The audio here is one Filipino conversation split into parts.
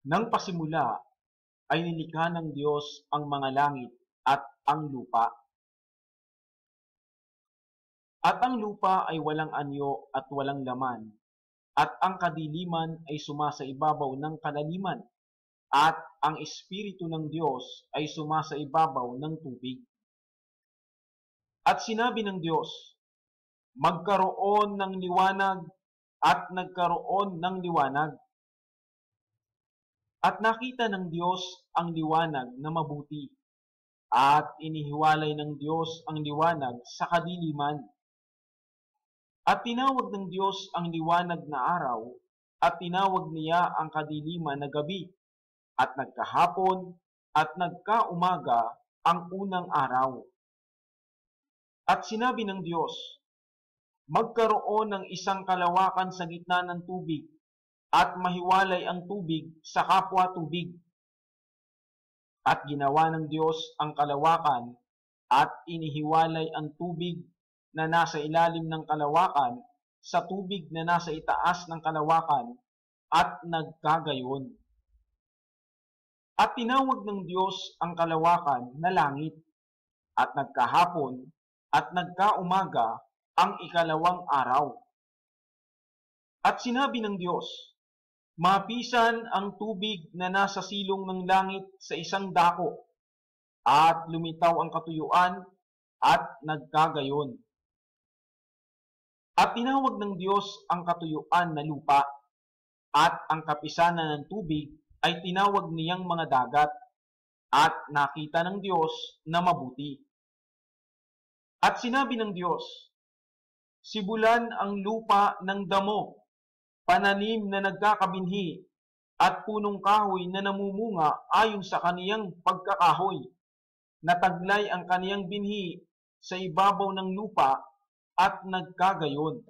Nang pasimula ay nilikha ng Diyos ang mga langit at ang lupa. At ang lupa ay walang anyo at walang laman, at ang kadiliman ay sumasaibabaw ng kalaliman, at ang Espiritu ng Diyos ay sumasaibabaw ng tubig. At sinabi ng Diyos, magkaroon ng liwanag, at nagkaroon ng liwanag. At nakita ng Diyos ang liwanag na mabuti, at inihiwalay ng Diyos ang liwanag sa kadiliman. At tinawag ng Diyos ang liwanag na araw, at tinawag niya ang kadiliman na gabi, at nagkahapon at nagkaumaga ang unang araw. At sinabi ng Diyos, magkaroon ng isang kalawakan sa gitna ng tubig, at mahiwalay ang tubig sa kapwa tubig. At ginawa ng Diyos ang kalawakan, at inihiwalay ang tubig na nasa ilalim ng kalawakan sa tubig na nasa itaas ng kalawakan, at nagkagayon. At tinawag ng Diyos ang kalawakan na langit, at nagkahapon at nagkaumaga ang ikalawang araw. At sinabi ng Diyos, mapisan ang tubig na nasa silong ng langit sa isang dako, at lumitaw ang katuyuan, at nagkagayon. At tinawag ng Diyos ang katuyuan na lupa, at ang kapisanan ng tubig ay tinawag niyang mga dagat, at nakita ng Diyos na mabuti. At sinabi ng Diyos, sibulan ang lupa ng damo, pananim na nagkakabinhi, at punong kahoy na namumunga ayon sa kaniyang pagkakahoy, nataglay ang kaniyang binhi sa ibabaw ng lupa, at nagkagayon.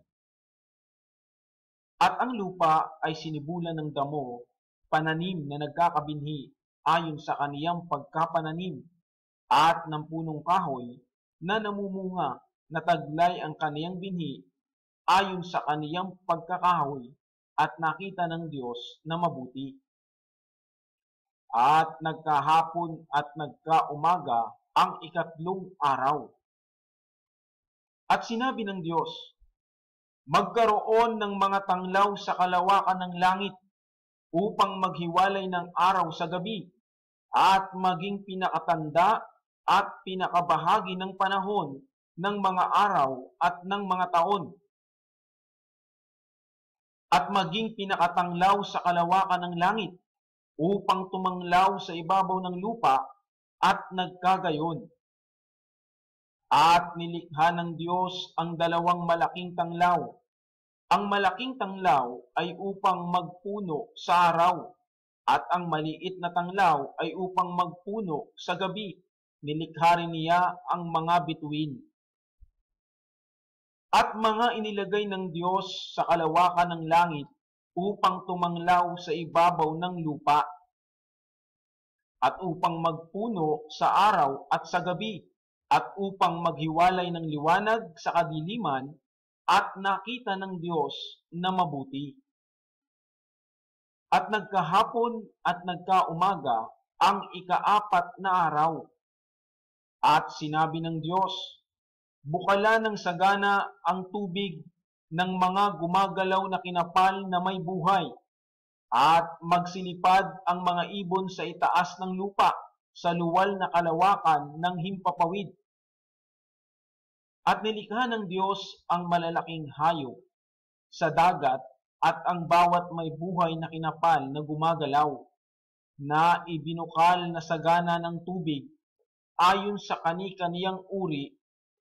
At ang lupa ay sinibulan ng damo, pananim na nagkakabinhi ayon sa kaniyang pagkapananim, at ng punong kahoy na namumunga, nataglay ang kaniyang binhi ayon sa kaniyang pagkakahoy, at nakita ng Diyos na mabuti. At nagkahapon at nagkaumaga ang ikatlong araw. At sinabi ng Diyos, magkaroon ng mga tanglaw sa kalawakan ng langit upang maghiwalay ng araw sa gabi, at maging pinakatanda at pinakabahagi ng panahon ng mga araw at ng mga taon, at maging pinakatanglaw sa kalawakan ng langit upang tumanglaw sa ibabaw ng lupa, at nagkagayon. At nilikha ng Diyos ang dalawang malaking tanglaw. Ang malaking tanglaw ay upang magpuno sa araw, at ang maliit na tanglaw ay upang magpuno sa gabi. Nilikha rin niya ang mga bituin. At mga inilagay ng Diyos sa kalawakan ng langit upang tumanglaw sa ibabaw ng lupa, at upang magpuno sa araw at sa gabi, at upang maghiwalay ng liwanag sa kadiliman, at nakita ng Diyos na mabuti. At nagkahapon at nagkaumaga ang ikaapat na araw. At sinabi ng Diyos, bukala ng sagana ang tubig ng mga gumagalaw na kinapal na may buhay, at magsilipad ang mga ibon sa itaas ng lupa, sa luwal na kalawakan ng himpapawid. At nilikha ng Diyos ang malalaking hayop sa dagat, at ang bawat may buhay na kinapal na gumagalaw, na ibinukal na sagana ng tubig ayon sa kani-kaniyang uri,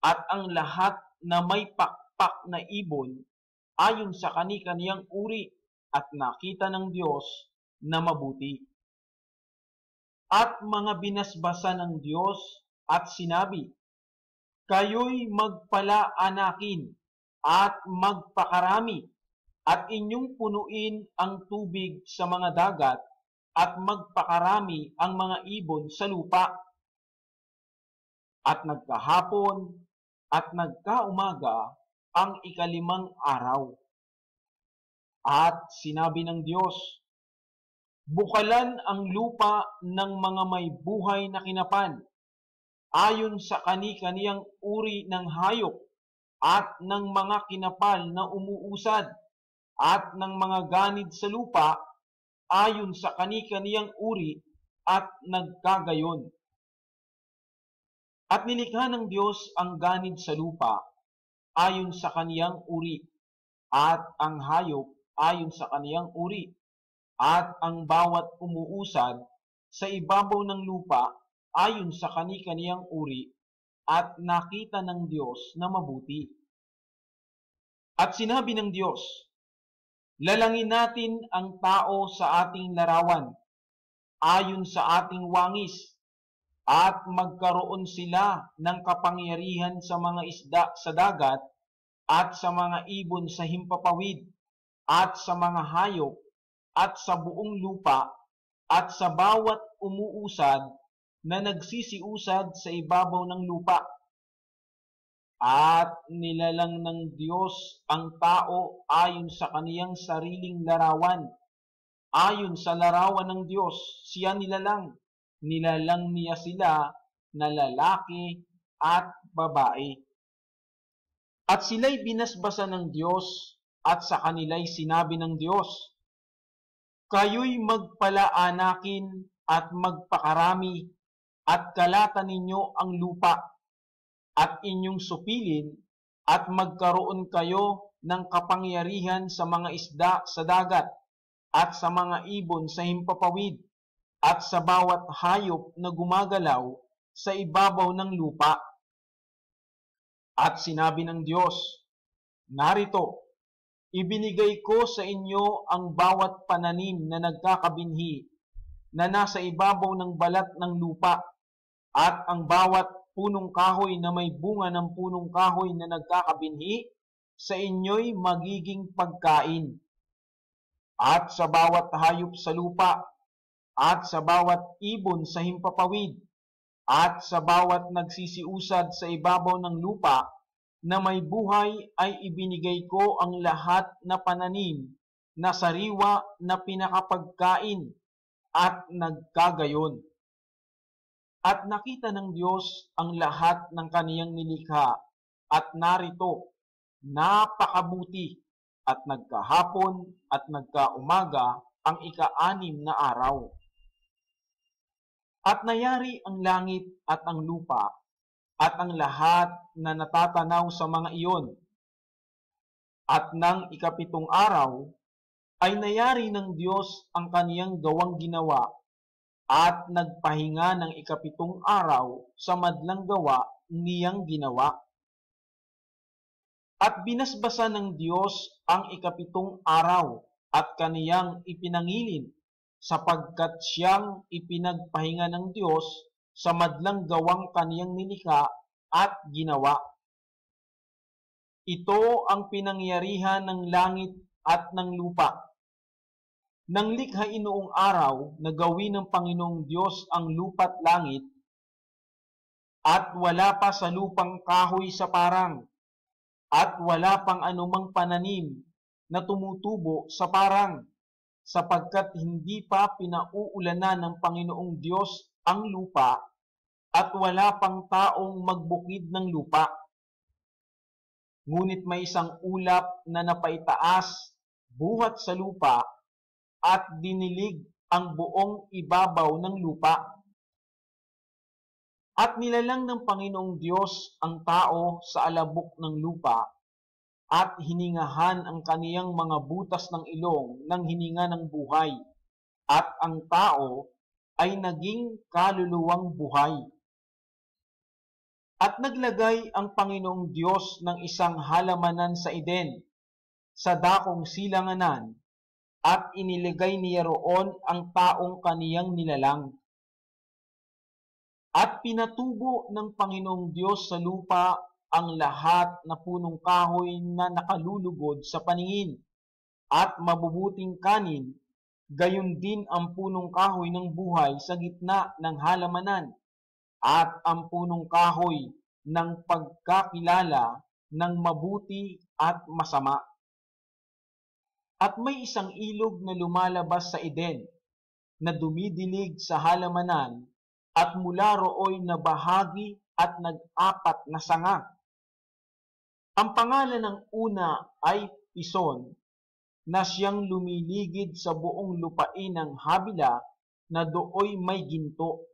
at ang lahat na may pakpak na ibon ayon sa kani-kaniyang uri, at nakita ng Diyos na mabuti. At mga binasbasa ng Diyos at sinabi, kayo'y magpalaanakin at magpakarami, at inyong punuin ang tubig sa mga dagat, at magpakarami ang mga ibon sa lupa. At nagkahapon at nagkaumaga ang ikalimang araw. At sinabi ng Diyos, Bukalan ang lupa ng mga may buhay na kinapan, ayon sa kani-kaniyang uri ng hayop, at ng mga kinapal na umuusad, at ng mga ganid sa lupa, ayon sa kani-kaniyang uri, at nagkagayon. At nilikha ng Diyos ang ganid sa lupa, ayon sa kaniyang uri, at ang hayop ayon sa kaniyang uri, at ang bawat umuusad sa ibabaw ng lupa ayon sa kani-kaniyang uri, at nakita ng Diyos na mabuti. At sinabi ng Diyos, lalangin natin ang tao sa ating larawan, ayon sa ating wangis, at magkaroon sila ng kapangyarihan sa mga isda sa dagat, at sa mga ibon sa himpapawid, at sa mga hayop, at sa buong lupa, at sa bawat umuusad na nagsisiusad sa ibabaw ng lupa. At nilalang ng Diyos ang tao ayon sa kaniyang sariling larawan. Ayon sa larawan ng Diyos, siya nilalang. Nilalang niya sila na lalaki at babae. At sila'y binasbasan ng Diyos, at sa kanila'y sinabi ng Diyos, kayo'y magpalaanakin at magpakarami, at kalatan ninyo ang lupa, at inyong supilin, at magkaroon kayo ng kapangyarihan sa mga isda sa dagat, at sa mga ibon sa himpapawid, at sa bawat hayop na gumagalaw sa ibabaw ng lupa. At sinabi ng Diyos, narito, ibinigay ko sa inyo ang bawat pananim na nagkakabinhi na nasa ibabaw ng balat ng lupa, at ang bawat punong kahoy na may bunga ng punong kahoy na nagkakabinhi sa inyo'y magiging pagkain. At sa bawat hayop sa lupa, at sa bawat ibon sa himpapawid, at sa bawat nagsisiusad sa ibabaw ng lupa na may buhay ay ibinigay ko ang lahat na pananim na sariwa na pinakapagkain, at nagkagayon. At nakita ng Diyos ang lahat ng kaniyang nilikha, at narito, napakabuti, at nagkahapon at nagkaumaga ang ika-6 na araw. At nayari ang langit at ang lupa, at ang lahat na natatanaw sa mga iyon. At ng ika-7 araw, ay nayari ng Diyos ang kaniyang gawang ginawa, at nagpahinga ng ika-7 araw sa madlang gawa niyang ginawa. At binasbasa ng Diyos ang ika-7 araw, at kaniyang ipinangilin, sapagkat siyang ipinagpahinga ng Diyos sa madlang gawang kaniyang nilikha at ginawa. Ito ang pinangyarihan ng langit at ng lupa. Nang likhain noong araw na gawin ng Panginoong Diyos ang lupa't langit, at wala pa sa lupang kahoy sa parang, at wala pang anumang pananim na tumutubo sa parang, sapagkat hindi pa pinauulanan ng Panginoong Diyos ang lupa, at wala pang taong magbukid ng lupa. Ngunit may isang ulap na napaitaas buhat sa lupa, at dinilig ang buong ibabaw ng lupa. At nilalang ng Panginoong Diyos ang tao sa alabok ng lupa, at hiningahan ang kaniyang mga butas ng ilong ng hininga ng buhay, at ang tao ay naging kaluluwang buhay. At naglagay ang Panginoong Diyos ng isang halamanan sa Eden, sa dakong silanganan, at inilagay niya roon ang taong kaniyang nilalang. At pinatubo ng Panginoong Diyos sa lupa ang lahat na punong kahoy na nakalulugod sa paningin, at mabubuting kanin, gayon din ang punong kahoy ng buhay sa gitna ng halamanan, at ang punong kahoy ng pagkakilala ng mabuti at masama. At may isang ilog na lumalabas sa Eden, na dumidilig sa halamanan at mula rooy nabahagi at nag-apat na sanga. Ang pangalan ng una ay Pison, na siyang lumiligid sa buong lupain ng Habila na dooy may ginto.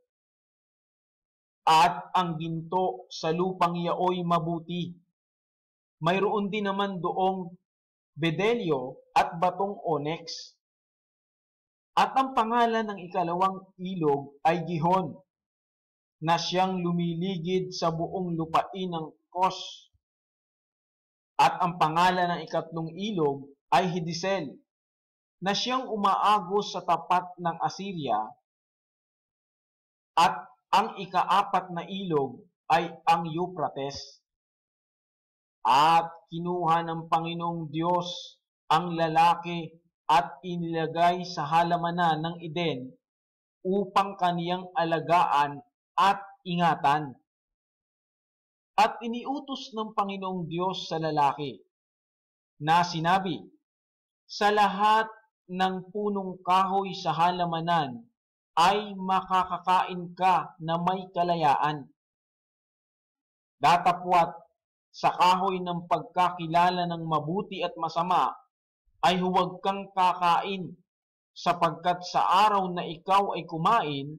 At ang ginto sa lupang yaoy mabuti. Mayroon din naman doong bedelyo at batong onyx. At ang pangalan ng ikalawang ilog ay Gihon, na siyang lumiligid sa buong lupain ng Kos. At ang pangalan ng ikatlong ilog ay Hidisel, na siyang umaagos sa tapat ng Assyria. At ang ikaapat na ilog ay ang Euphrates. At kinuha ng Panginoong Diyos ang lalaki at inilagay sa halamanan ng Eden upang kaniyang alagaan at ingatan. At iniutos ng Panginoong Diyos sa lalaki na sinabi, sa lahat ng punong kahoy sa halamanan ay makakakain ka na may kalayaan. Datapwat sa kahoy ng pagkakilala ng mabuti at masama ay huwag kang kakain, sapagkat sa araw na ikaw ay kumain,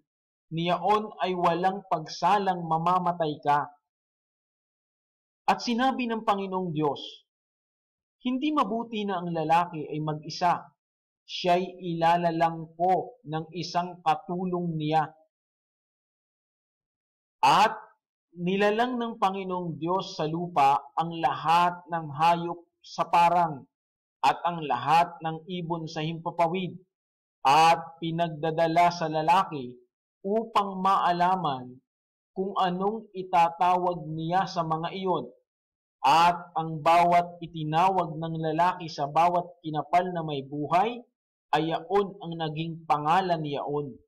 niyaon ay walang pagsalang mamamatay ka. At sinabi ng Panginoong Diyos, hindi mabuti na ang lalaki ay mag-isa, siya'y ilalalang ko ng isang katulong niya. At nilalang ng Panginoong Diyos sa lupa ang lahat ng hayop sa parang at ang lahat ng ibon sa himpapawid at pinagdadala sa lalaki upang maalaman kung anong itatawag niya sa mga iyon. At ang bawat itinawag ng lalaki sa bawat kinapal na may buhay ay yaon ang naging pangalan niyaon.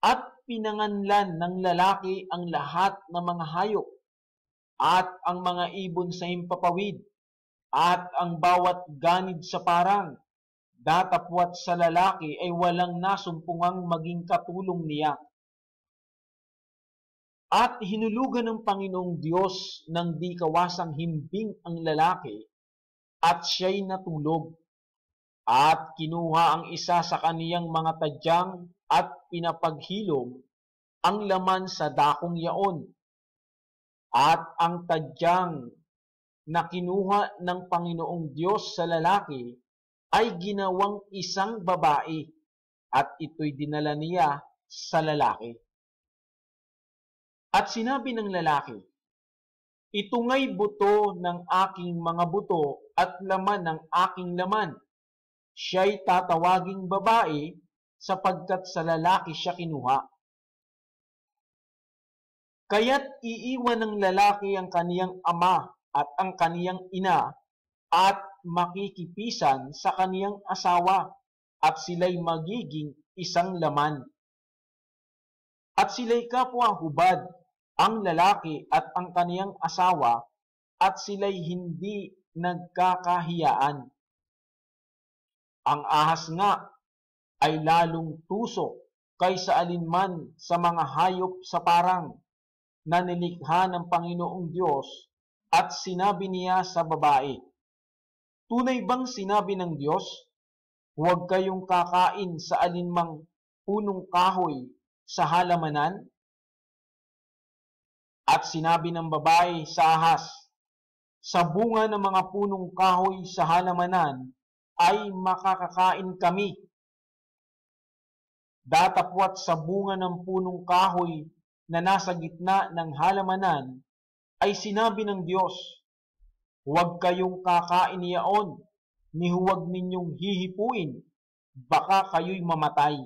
At pinanganlan ng lalaki ang lahat ng mga hayop at ang mga ibon sa himpapawid at ang bawat ganid sa parang, datapwat sa lalaki ay walang nasumpungang maging katulong niya. At hinulugan ng Panginoong Diyos ng di kawasang himbing ang lalaki at siya'y natulog. At kinuha ang isa sa kaniyang mga tadyang at pinapaghilom ang laman sa dakong yaon. At ang tadyang na kinuha ng Panginoong Diyos sa lalaki ay ginawang isang babae at ito'y dinala niya sa lalaki. At sinabi ng lalaki, ito nga'y buto ng aking mga buto at laman ng aking laman. Siya'y tatawaging babae sapagkat sa lalaki siya kinuha. Kaya't iiwan ng lalaki ang kaniyang ama at ang kaniyang ina at makikipisan sa kaniyang asawa at sila'y magiging isang laman. At sila'y kapwa hubad, ang lalaki at ang kaniyang asawa, at sila'y hindi nagkakahiyaan. Ang ahas nga ay lalong tuso kaysa alinman sa mga hayop sa parang na nilikha ng Panginoong Diyos, at sinabi niya sa babae, tunay bang sinabi ng Diyos, huwag kayong kakain sa alinmang punong kahoy sa halamanan? At sinabi ng babae sa ahas, sa bunga ng mga punong kahoy sa halamanan ay makakakain kami. Datapwat sa bunga ng punong kahoy na nasa gitna ng halamanan ay sinabi ng Diyos, huwag kayong kakain niyaon, ni huwag ninyong hihipuin, baka kayo'y mamatay.